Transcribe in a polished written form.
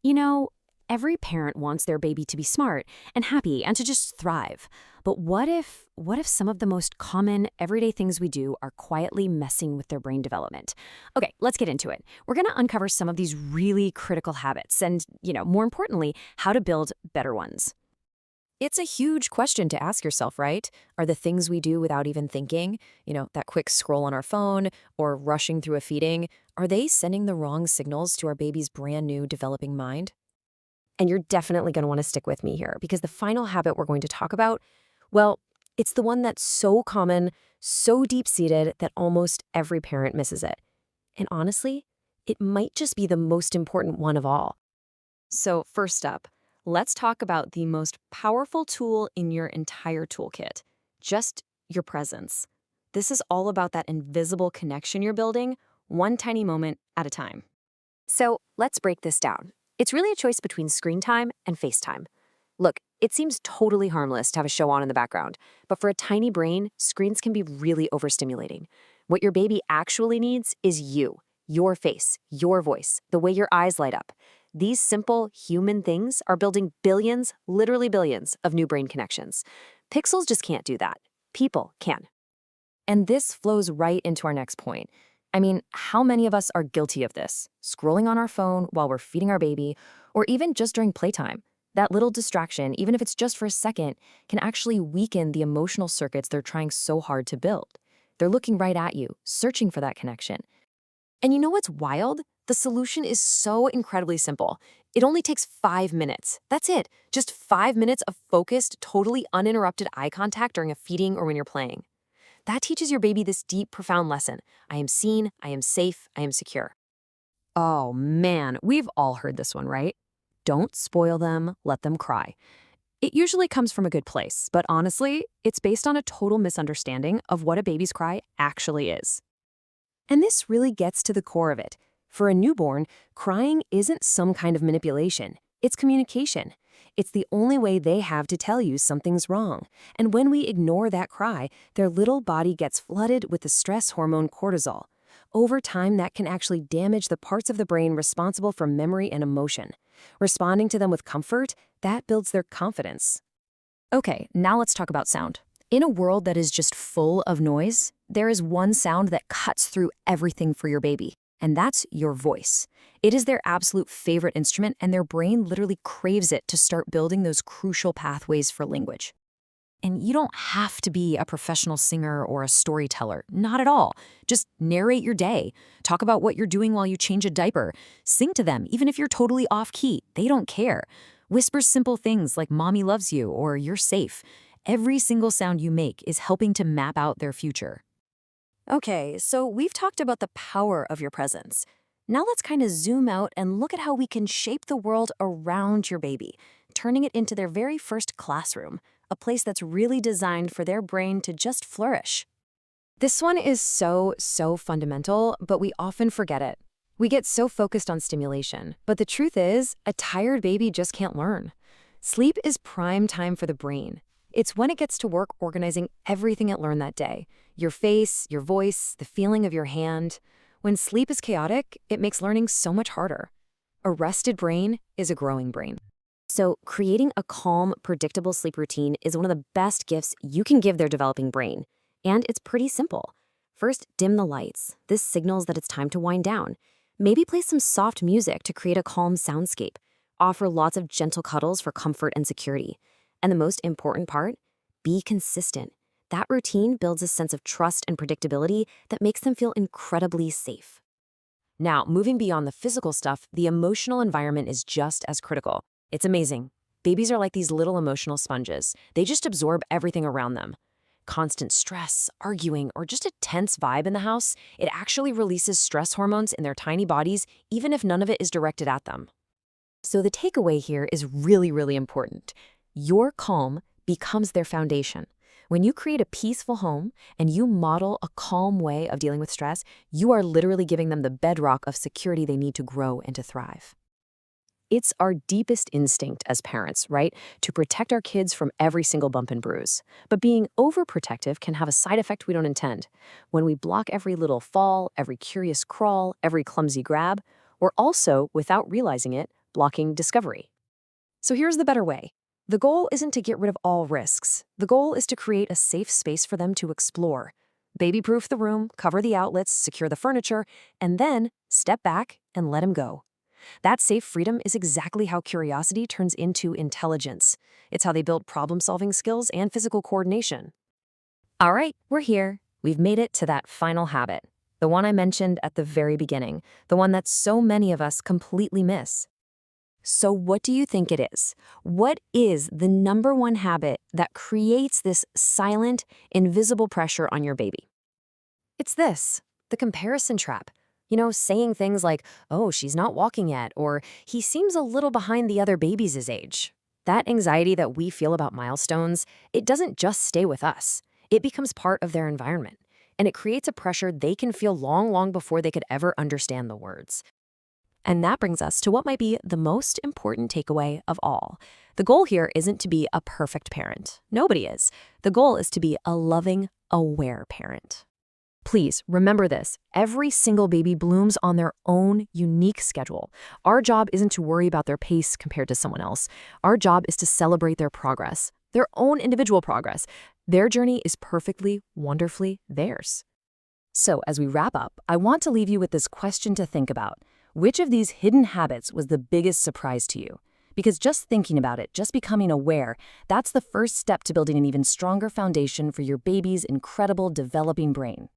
You know, every parent wants their baby to be smart and happy and to just thrive. But what if some of the most common everyday things we do are quietly messing with their brain development? Okay, let's get into it. We're going to uncover some of these really critical habits and, more importantly, how to build better ones. It's a huge question to ask yourself, right? Are the things we do without even thinking, that quick scroll on our phone or rushing through a feeding, are they sending the wrong signals to our baby's brand new developing mind? And you're definitely going to want to stick with me here because the final habit we're going to talk about, well, it's the one that's so common, so deep-seated that almost every parent misses it. And honestly, it might just be the most important one of all. So, first up, let's talk about the most powerful tool in your entire toolkit, just your presence. This is all about that invisible connection you're building, one tiny moment at a time. So let's break this down. It's really a choice between screen time and FaceTime. Look, it seems totally harmless to have a show on in the background, but for a tiny brain, screens can be really overstimulating. What your baby actually needs is you, your face, your voice, the way your eyes light up. These simple human things are building billions, literally billions, of new brain connections. Pixels just can't do that. People can. And this flows right into our next point. I mean, how many of us are guilty of this? Scrolling on our phone while we're feeding our baby, or even just during playtime. That little distraction, even if it's just for a second, can actually weaken the emotional circuits they're trying so hard to build. They're looking right at you, searching for that connection. And you know what's wild? The solution is so incredibly simple. It only takes 5 minutes. That's it. Just 5 minutes of focused, totally uninterrupted eye contact during a feeding or when you're playing. That teaches your baby this deep, profound lesson. I am seen, I am safe, I am secure. Oh man, we've all heard this one, right? Don't spoil them, let them cry. It usually comes from a good place, but honestly, it's based on a total misunderstanding of what a baby's cry actually is. And this really gets to the core of it. For a newborn, crying isn't some kind of manipulation. It's communication. It's the only way they have to tell you something's wrong. And when we ignore that cry, their little body gets flooded with the stress hormone cortisol. Over time, that can actually damage the parts of the brain responsible for memory and emotion. Responding to them with comfort, that builds their confidence. Okay, now let's talk about sound. In a world that is just full of noise, there is one sound that cuts through everything for your baby, and that's your voice. It is their absolute favorite instrument, and their brain literally craves it to start building those crucial pathways for language. And you don't have to be a professional singer or a storyteller, not at all. Just narrate your day. Talk about what you're doing while you change a diaper. Sing to them, even if you're totally off key. They don't care. Whisper simple things like "Mommy loves you" or "You're safe." Every single sound you make is helping to map out their future. Okay, so we've talked about the power of your presence. Now let's kind of zoom out and look at how we can shape the world around your baby, turning it into their very first classroom, a place that's really designed for their brain to just flourish. This one is so fundamental, but we often forget it. We get so focused on stimulation, but the truth is, a tired baby just can't learn. Sleep is prime time for the brain. It's when it gets to work organizing everything it learned that day. Your face, your voice, the feeling of your hand. When sleep is chaotic, it makes learning so much harder. A rested brain is a growing brain. So, creating a calm, predictable sleep routine is one of the best gifts you can give their developing brain. And it's pretty simple. First, dim the lights. This signals that it's time to wind down. Maybe play some soft music to create a calm soundscape. Offer lots of gentle cuddles for comfort and security. And the most important part, be consistent. That routine builds a sense of trust and predictability that makes them feel incredibly safe. Now, moving beyond the physical stuff, the emotional environment is just as critical. It's amazing. Babies are like these little emotional sponges. They just absorb everything around them. Constant stress, arguing, or just a tense vibe in the house, it actually releases stress hormones in their tiny bodies, even if none of it is directed at them. So the takeaway here is really important. Your calm becomes their foundation. When you create a peaceful home and you model a calm way of dealing with stress, you are literally giving them the bedrock of security they need to grow and to thrive. It's our deepest instinct as parents, right? To protect our kids from every single bump and bruise. But being overprotective can have a side effect we don't intend. When we block every little fall, every curious crawl, every clumsy grab, we're also, without realizing it, blocking discovery. So here's the better way. The goal isn't to get rid of all risks. The goal is to create a safe space for them to explore. Baby-proof the room, cover the outlets, secure the furniture, and then step back and let him go. That safe freedom is exactly how curiosity turns into intelligence. It's how they build problem-solving skills and physical coordination. All right, we're here. We've made it to that final habit. The one I mentioned at the very beginning, the one that so many of us completely miss. So what do you think it is? What is the number one habit that creates this silent, invisible pressure on your baby? It's this, the comparison trap. Saying things like, oh, she's not walking yet, or he seems a little behind the other babies his age. That anxiety that we feel about milestones, it doesn't just stay with us. It becomes part of their environment, and it creates a pressure they can feel long, long before they could ever understand the words. And that brings us to what might be the most important takeaway of all. The goal here isn't to be a perfect parent. Nobody is. The goal is to be a loving, aware parent. Please remember this. Every single baby blooms on their own unique schedule. Our job isn't to worry about their pace compared to someone else. Our job is to celebrate their progress, their own individual progress. Their journey is perfectly, wonderfully theirs. So as we wrap up, I want to leave you with this question to think about. Which of these hidden habits was the biggest surprise to you? Because just thinking about it, just becoming aware, that's the first step to building an even stronger foundation for your baby's incredible developing brain.